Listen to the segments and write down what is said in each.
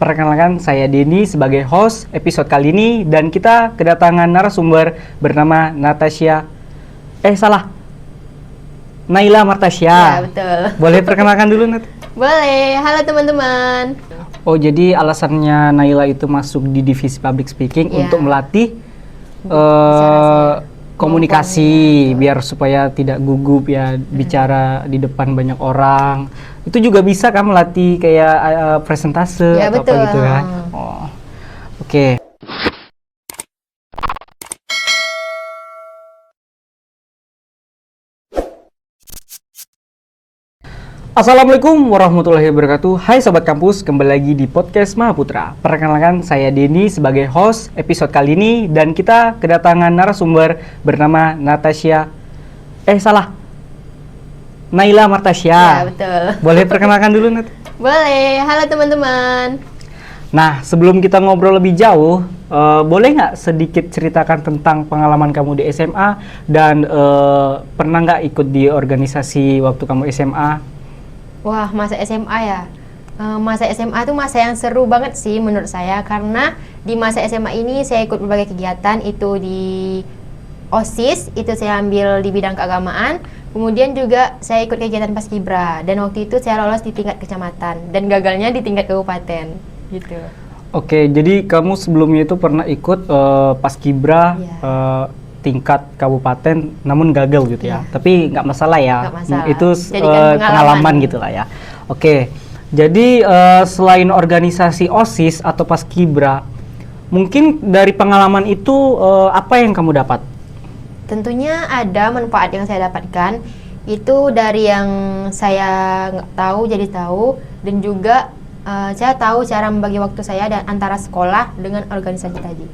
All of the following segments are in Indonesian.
Perkenalkan, saya Denny sebagai host episode kali ini dan kita kedatangan narasumber bernama Naila Martasya. Ya, betul. Boleh perkenalkan dulu, Nat? Boleh. Halo teman-teman. Oh, jadi alasannya Naila itu masuk di divisi public speaking Ya. untuk melatih komunikasi biar supaya tidak gugup ya bicara di depan banyak orang. Itu juga bisa kan melatih kayak presentase Ya, atau betul. apa gitu kan. Oh. Oke. Assalamualaikum warahmatullahi wabarakatuh. Hai Sobat Kampus, kembali lagi di podcast Mahaputra. Perkenalkan, saya Denny sebagai host episode kali ini dan kita kedatangan narasumber bernama Naila Martasya. Ya, betul. Boleh perkenalkan dulu, Nat? Boleh. Halo teman-teman. Nah, sebelum kita ngobrol lebih jauh, boleh nggak sedikit ceritakan tentang pengalaman kamu di SMA dan pernah nggak ikut di organisasi waktu kamu SMA? Wah, masa SMA ya. Masa SMA itu masa yang seru banget sih menurut saya, karena di masa SMA ini saya ikut berbagai kegiatan. Itu di OSIS, itu saya ambil di bidang keagamaan. Kemudian juga saya ikut kegiatan Paskibra, dan waktu itu saya lolos di tingkat kecamatan dan gagalnya di tingkat kabupaten gitu. Oke, jadi kamu sebelumnya itu pernah ikut Paskibra tingkat kabupaten, namun gagal gitu ya. Tapi nggak masalah ya. Nggak masalah. Itu Jadikan pengalaman gitu lah ya. Oke, jadi selain organisasi OSIS atau Paskibra, mungkin dari pengalaman itu apa yang kamu dapat? Tentunya ada manfaat yang saya dapatkan. Itu dari yang saya nggak tahu jadi tahu, dan juga saya tahu cara membagi waktu saya dan antara sekolah dengan organisasi tadi.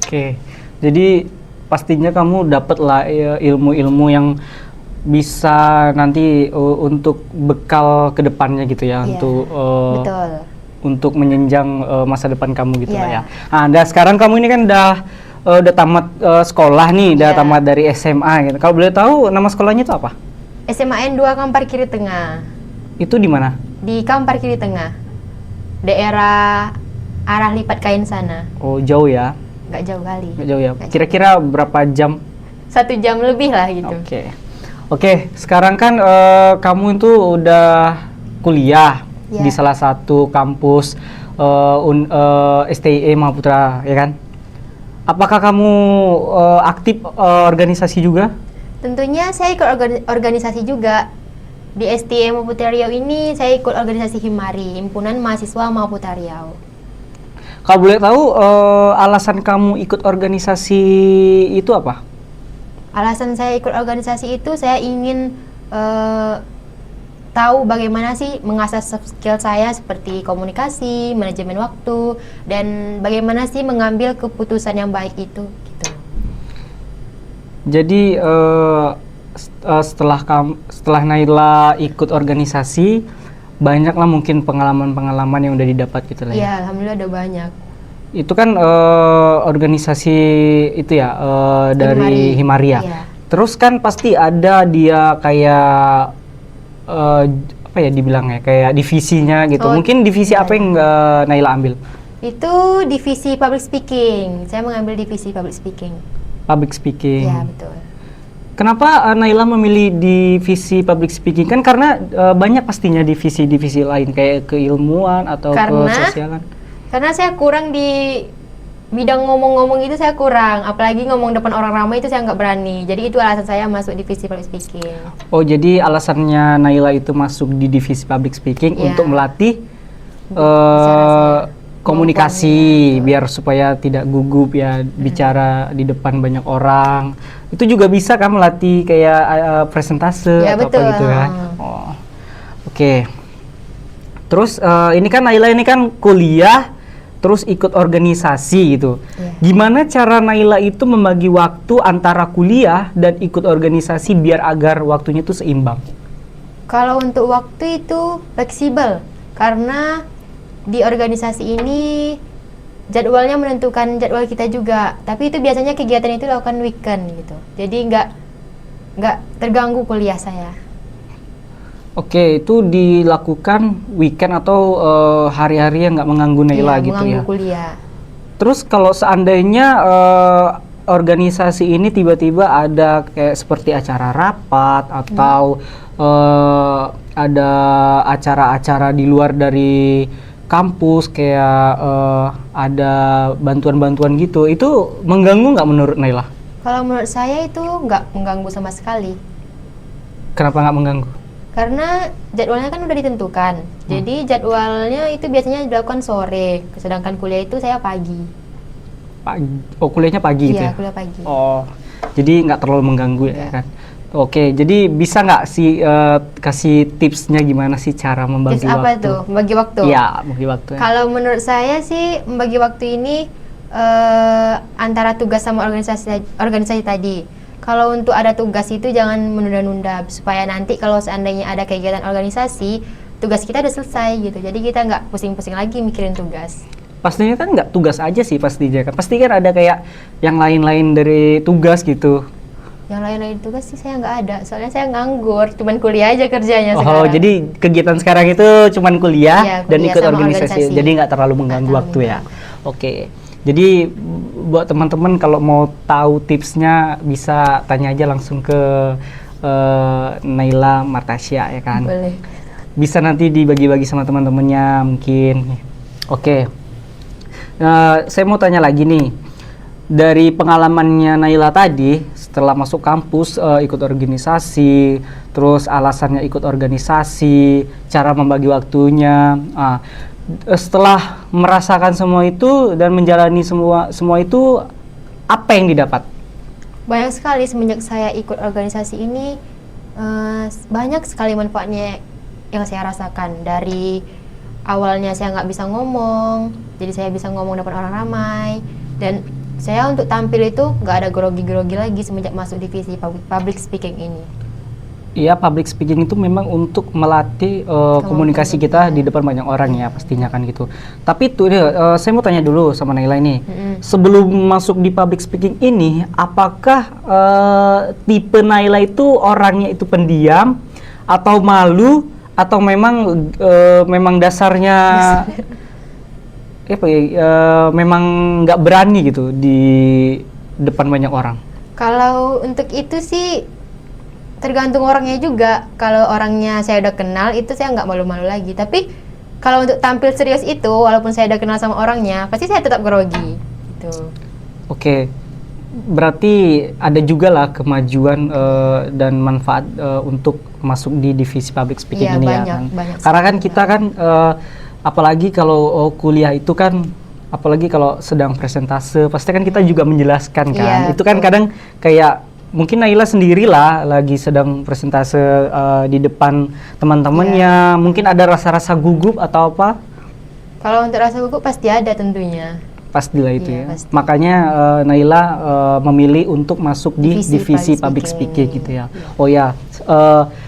Oke, jadi pastinya kamu dapat lah ilmu-ilmu yang bisa nanti untuk bekal ke depannya gitu ya, Betul. untuk menyenjang masa depan kamu gitu lah ya. Yeah. Nah, dan sekarang kamu ini kan udah tamat sekolah nih, udah Yeah. tamat dari SMA gitu. Kalau boleh tahu nama sekolahnya itu apa? SMAN 2 Kampar Kiri Tengah. Itu di mana? Di Kampar Kiri Tengah. Daerah arah Lipat Kain sana. Oh, jauh ya? Nggak jauh kali. Nggak jauh ya? Nggak jauh. Kira-kira berapa jam? 1 jam lebih lah gitu. Oke, sekarang kan kamu itu udah kuliah Ya. di salah satu kampus STIE Mahaputra, ya kan? Apakah kamu aktif organisasi juga? Tentunya saya ikut organisasi juga. Di STIE Mahaputra Riau ini saya ikut organisasi Himari, Himpunan Mahasiswa Mahaputra Riau. Kalau boleh tahu alasan kamu ikut organisasi itu apa? Alasan saya ikut organisasi itu, saya ingin tahu bagaimana sih mengasah soft skill saya seperti komunikasi, manajemen waktu, dan bagaimana sih mengambil keputusan yang baik itu gitu. Jadi setelah Naila ikut organisasi, banyaklah mungkin pengalaman-pengalaman yang udah didapat gitu lah ya. Iya, alhamdulillah ada banyak. Itu kan organisasi itu ya dari Himari ya. Iya. Terus kan pasti ada dia kayak apa ya dibilangnya, kayak divisinya gitu. Oh, Mungkin divisi iya, apa yang Naila ambil? Itu divisi public speaking. Saya mengambil divisi public speaking. Public speaking. Iya, betul. Kenapa Naila memilih divisi public speaking? Kan karena banyak pastinya divisi-divisi lain kayak keilmuan atau kesosialan. Karena saya kurang di bidang ngomong-ngomong itu, saya kurang. Apalagi ngomong depan orang ramai itu saya nggak berani. Jadi itu alasan saya masuk divisi public speaking. Oh, jadi alasannya Naila itu masuk di divisi public speaking untuk melatih komunikasi biar supaya tidak gugup ya bicara di depan banyak orang. Itu juga bisa kan melatih kayak presentase Ya, atau betul. apa gitu kan. Oh. Oke. Terus ini kan Naila ini kan kuliah terus ikut organisasi gitu. Ya. Gimana cara Naila itu membagi waktu antara kuliah dan ikut organisasi biar agar waktunya itu seimbang? Kalau untuk waktu itu fleksibel, karena di organisasi ini jadwalnya menentukan jadwal kita juga. Tapi itu biasanya kegiatan itu dilakukan weekend gitu. Jadi nggak terganggu kuliah saya. Oke, itu dilakukan weekend atau hari-hari yang nggak mengganggu Naila Iya, gitu mengganggu ya. kuliah. Terus kalau seandainya organisasi ini tiba-tiba ada kayak seperti acara rapat atau ada acara-acara di luar dari kampus kayak ada bantuan-bantuan gitu, itu mengganggu nggak menurut Naila? Kalau menurut saya itu nggak mengganggu sama sekali. Kenapa nggak mengganggu? Karena jadwalnya kan udah ditentukan. Jadi jadwalnya itu biasanya dilakukan sore, sedangkan kuliah itu saya pagi. Oh, kuliahnya pagi gitu Iya, ya? kuliah pagi. Oh, jadi nggak terlalu mengganggu ya Iya. kan? Oke, jadi bisa nggak sih kasih tipsnya gimana sih cara membagi Tips apa waktu? tuh? Membagi waktu. Iya, membagi waktu. Ya. Kalau menurut saya sih membagi waktu ini antara tugas sama organisasi tadi. Kalau untuk ada tugas itu jangan menunda-nunda supaya nanti kalau seandainya ada kegiatan organisasi, tugas kita udah selesai gitu. Jadi kita nggak pusing-pusing lagi mikirin tugas. Pastinya kan nggak tugas aja sih pastinya kan. Pasti kan ada kayak yang lain-lain dari tugas gitu. Yang lain-lain tugas sih saya nggak ada, soalnya saya nganggur, cuman kuliah aja kerjanya Oh, sekarang. jadi kegiatan sekarang itu cuman kuliah Iya, dan kuliah ikut sama organisasi. organisasi. Jadi nggak terlalu mengganggu Nggak waktu terlalu ya. Oke. Jadi buat teman-teman kalau mau tahu tipsnya bisa tanya aja langsung ke Naila Martasya ya kan. Boleh. Bisa nanti dibagi-bagi sama teman-temannya mungkin. Oke. Saya mau tanya lagi nih. Dari pengalamannya Naila tadi, setelah masuk kampus ikut organisasi, terus alasannya ikut organisasi, cara membagi waktunya. Setelah merasakan semua itu dan menjalani semua itu, apa yang didapat? Banyak sekali semenjak saya ikut organisasi ini, banyak sekali manfaatnya yang saya rasakan. Dari awalnya saya nggak bisa ngomong, jadi saya bisa ngomong depan orang ramai, dan saya untuk tampil itu nggak ada grogi-grogi lagi semenjak masuk divisi public speaking ini. Iya, public speaking itu memang untuk melatih komunikasi kita di depan banyak orang ya pastinya kan gitu. Tapi itu saya mau tanya dulu sama Naila ini. Sebelum masuk di public speaking ini, apakah tipe Naila itu orangnya itu pendiam atau malu atau memang dasarnya memang nggak berani gitu di depan banyak orang? Kalau untuk itu sih tergantung orangnya juga. Kalau orangnya saya udah kenal itu saya nggak malu-malu lagi. Tapi kalau untuk tampil serius itu, walaupun saya udah kenal sama orangnya, pasti saya tetap grogi. Gitu. Oke, berarti ada juga lah kemajuan dan manfaat untuk masuk di divisi public speaking Iya, ini banyak, ya kan. banyak Karena kan sekali. kita kan apalagi kalau kuliah itu kan, apalagi kalau sedang presentase, pasti kan kita juga menjelaskan kan. Iya, Itu kan betul. kadang kayak mungkin Naila sendirilah lagi sedang presentase di depan teman-temannya, mungkin ada rasa-rasa gugup atau apa? Kalau untuk rasa gugup pasti ada tentunya. Pastilah itu Iya, ya. pasti. Makanya Naila memilih untuk masuk di Divisi divisi public public speaking speaking gitu ya. Iya. Oh ya,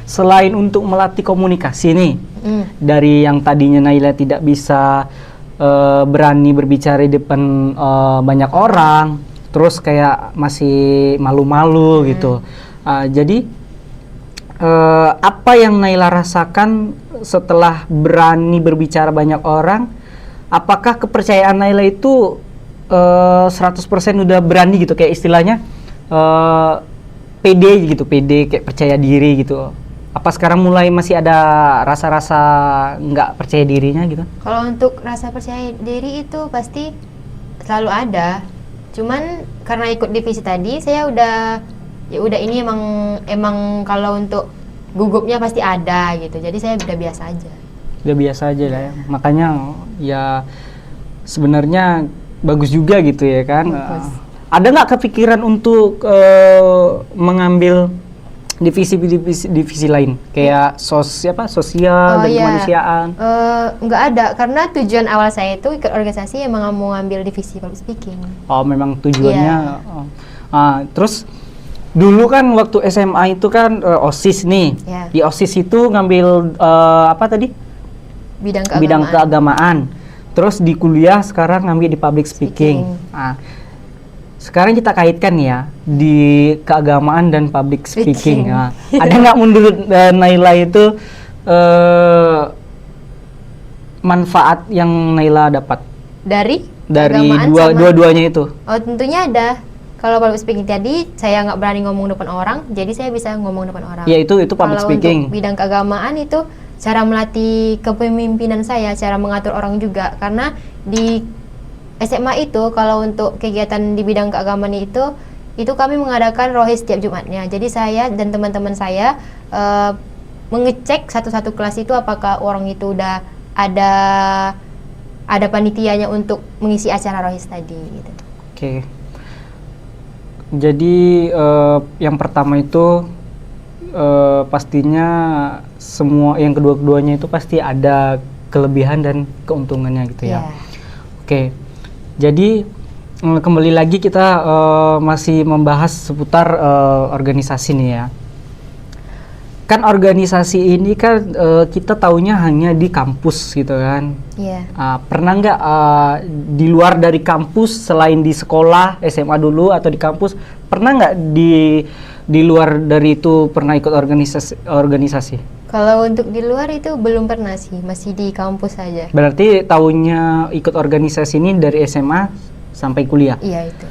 selain untuk melatih komunikasi nih, dari yang tadinya Naila tidak bisa berani berbicara di depan banyak orang, terus kayak masih malu-malu gitu. Jadi apa yang Naila rasakan setelah berani berbicara banyak orang? Apakah kepercayaan Naila itu 100% udah berani gitu, kayak istilahnya pede gitu, pede kayak percaya diri gitu? Apa sekarang mulai masih ada rasa-rasa nggak percaya dirinya gitu? Kalau untuk rasa percaya diri itu pasti selalu ada. Cuman karena ikut divisi tadi, saya udah ini emang kalau untuk gugupnya pasti ada gitu. Jadi saya udah biasa aja. Udah biasa aja lah ya. Makanya ya sebenarnya bagus juga gitu ya kan. Bagus. Ada nggak kepikiran untuk mengambil divisi lain kayak sosial dan iya. kemanusiaan? Nggak ada, karena tujuan awal saya itu ikut organisasi emang mau ngambil divisi public speaking. Oh, memang tujuannya. Iya. Terus dulu kan waktu SMA itu kan OSIS nih. Iya. Di OSIS itu ngambil apa tadi? Bidang keagamaan. Terus di kuliah sekarang ngambil di public speaking. Sekarang kita kaitkan ya di keagamaan dan public speaking. Ada nggak menurut Naila itu manfaat yang Naila dapat Dari keagamaan dua-duanya itu? Oh, tentunya ada. Kalau public speaking tadi, saya nggak berani ngomong depan orang, jadi saya bisa ngomong depan orang. Ya itu public speaking. Kalau untuk bidang keagamaan itu cara melatih kepemimpinan saya, cara mengatur orang juga. Karena di SMA itu, kalau untuk kegiatan di bidang keagamaan itu kami mengadakan rohis setiap Jumatnya. Jadi saya dan teman-teman saya mengecek satu-satu kelas itu apakah orang itu udah ada panitianya untuk mengisi acara rohis tadi. Gitu. Oke. Jadi yang pertama itu pastinya semua yang kedua-keduanya itu pasti ada kelebihan dan keuntungannya gitu ya. Oke. Jadi kembali lagi kita masih membahas seputar organisasi nih ya. Kan organisasi ini kan kita taunya hanya di kampus gitu kan. Iya. Pernah nggak di luar dari kampus, selain di sekolah SMA dulu atau di kampus, pernah nggak di luar dari itu pernah ikut organisasi? Kalau untuk di luar itu belum pernah sih, masih di kampus saja. Berarti tahunya ikut organisasi ini dari SMA sampai kuliah? Iya itu.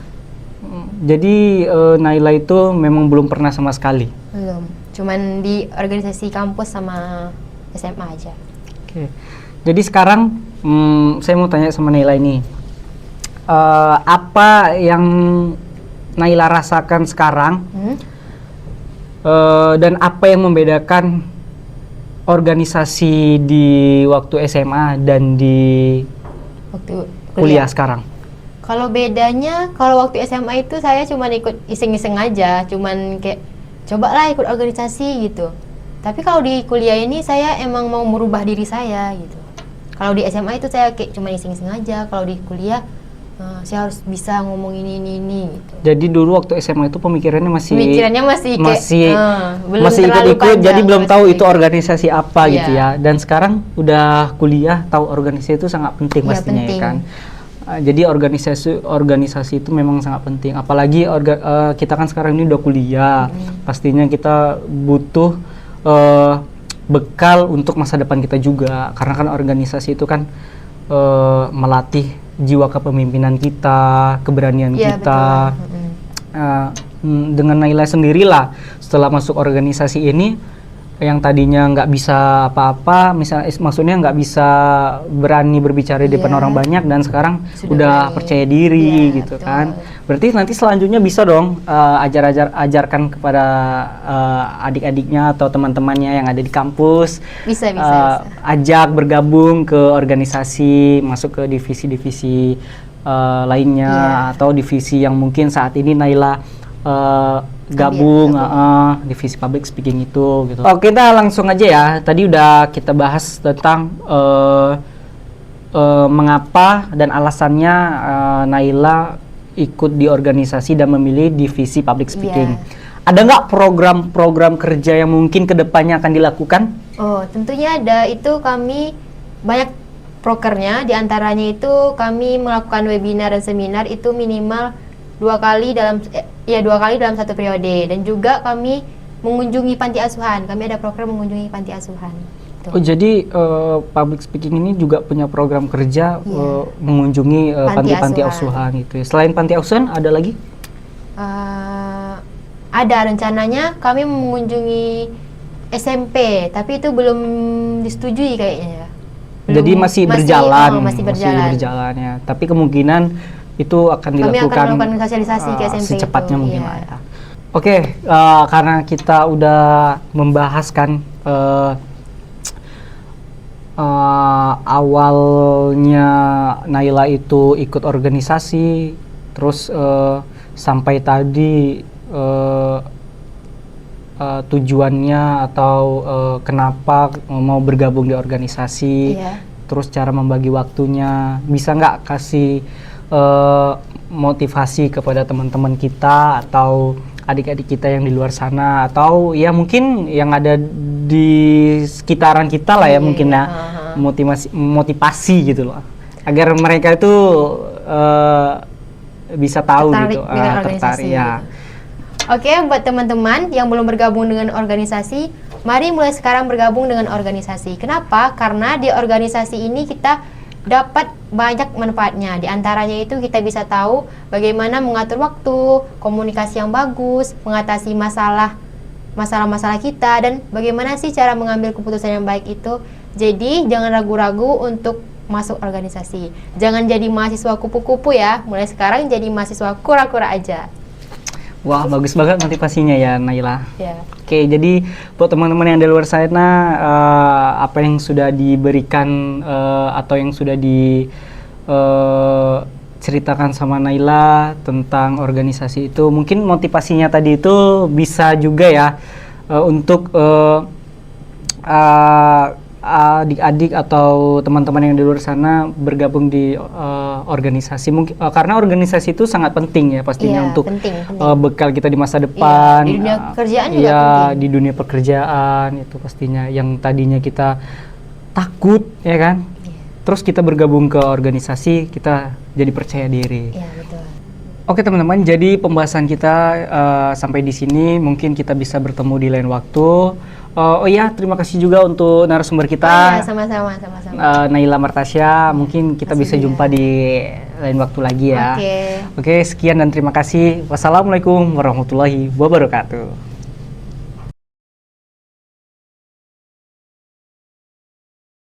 Jadi Naila itu memang belum pernah sama sekali? Belum, cuman di organisasi kampus sama SMA aja. Oke. Jadi sekarang saya mau tanya sama Naila ini, apa yang Naila rasakan sekarang dan apa yang membedakan organisasi di waktu SMA dan di waktu kuliah sekarang? Kalau bedanya, kalau waktu SMA itu saya cuma ikut iseng-iseng aja, cuman kayak cobalah ikut organisasi gitu. Tapi kalau di kuliah ini saya emang mau merubah diri saya gitu. Kalau di SMA itu saya kayak cuma iseng-iseng aja, kalau di kuliah saya harus bisa ngomong ini gitu. Jadi dulu waktu SMA itu pemikirannya masih belum masih ikut-ikut, jadi belum tahu itu ikut. organisasi apa gitu Iya. ya. Dan sekarang udah kuliah, tahu organisasi itu sangat penting Iya, pastinya penting. ya kan. Jadi organisasi itu memang sangat penting. Apalagi kita kan sekarang ini udah kuliah, pastinya kita butuh bekal untuk masa depan kita juga. Karena kan organisasi itu kan melatih jiwa kepemimpinan kita, keberanian Iya, kita. Dengan Naila sendirilah setelah masuk organisasi ini, yang tadinya nggak bisa apa-apa, maksudnya nggak bisa berani berbicara di depan orang banyak, dan sekarang udah berani. percaya diri Iya, gitu betul. kan. Berarti nanti selanjutnya bisa dong ajarkan kepada adik-adiknya atau teman-temannya yang ada di kampus, Bisa. ajak bergabung ke organisasi, masuk ke divisi-divisi lainnya, atau divisi yang mungkin saat ini Naila gabung. Divisi public speaking itu gitu. Oke, kita langsung aja ya. Tadi udah kita bahas tentang mengapa dan alasannya Naila ikut di organisasi dan memilih divisi public speaking. Ada nggak program-program kerja yang mungkin kedepannya akan dilakukan? Oh, tentunya ada. Itu kami banyak prokernya. Di antaranya itu kami melakukan webinar dan seminar itu minimal 2 kali dalam satu periode, dan juga kami mengunjungi panti asuhan. Kami ada program mengunjungi panti asuhan. Tuh. Oh, jadi public speaking ini juga punya program kerja mengunjungi panti-panti asuhan gitu ya. Selain panti asuhan ada lagi? Ada, rencananya kami mengunjungi SMP, tapi itu belum disetujui kayaknya ya. Jadi masih berjalan. Masih berjalan ya. Tapi kemungkinan itu akan dilakukan. Kami akan melakukan sosialisasi ke SMP secepatnya itu, mungkin lah ya. Oke, karena kita udah membahas kan awalnya Naila itu ikut organisasi, terus sampai tadi tujuannya atau kenapa mau bergabung di organisasi, terus cara membagi waktunya. Bisa nggak kasih motivasi kepada teman-teman kita atau adik-adik kita yang di luar sana, atau ya mungkin yang ada di sekitaran kita lah ya, mungkin ya, motivasi gitu loh, agar mereka itu bisa tahu tertarik ya. Oke, buat teman-teman yang belum bergabung dengan organisasi, mari mulai sekarang bergabung dengan organisasi. Kenapa? Karena di organisasi ini kita dapat banyak manfaatnya. Di antaranya itu kita bisa tahu bagaimana mengatur waktu, komunikasi yang bagus, mengatasi masalah-masalah kita, dan bagaimana sih cara mengambil keputusan yang baik itu. Jadi jangan ragu-ragu untuk masuk organisasi. Jangan jadi mahasiswa kupu-kupu ya. Mulai sekarang jadi mahasiswa kura-kura aja. Wah, bagus banget motivasinya ya, Naila. Ya. Oke, jadi buat teman-teman yang di luar sana, apa yang sudah diberikan atau yang sudah diceritakan sama Naila tentang organisasi itu, mungkin motivasinya tadi itu bisa juga ya untuk adik-adik atau teman-teman yang di luar sana bergabung di organisasi. Mungkin karena organisasi itu sangat penting ya pastinya untuk penting. bekal kita di masa depan. Di dunia pekerjaan juga penting. Di dunia pekerjaan itu pastinya yang tadinya kita takut ya kan. Terus kita bergabung ke organisasi, kita jadi percaya diri. Iya, betul. Oke teman-teman, jadi pembahasan kita sampai di sini. Mungkin kita bisa bertemu di lain waktu. Oh iya, terima kasih juga untuk narasumber kita. Sama-sama. Naila Martasya. Mungkin kita bisa jumpa di lain waktu lagi ya. Oke, sekian dan terima kasih. Wassalamualaikum warahmatullahi wabarakatuh.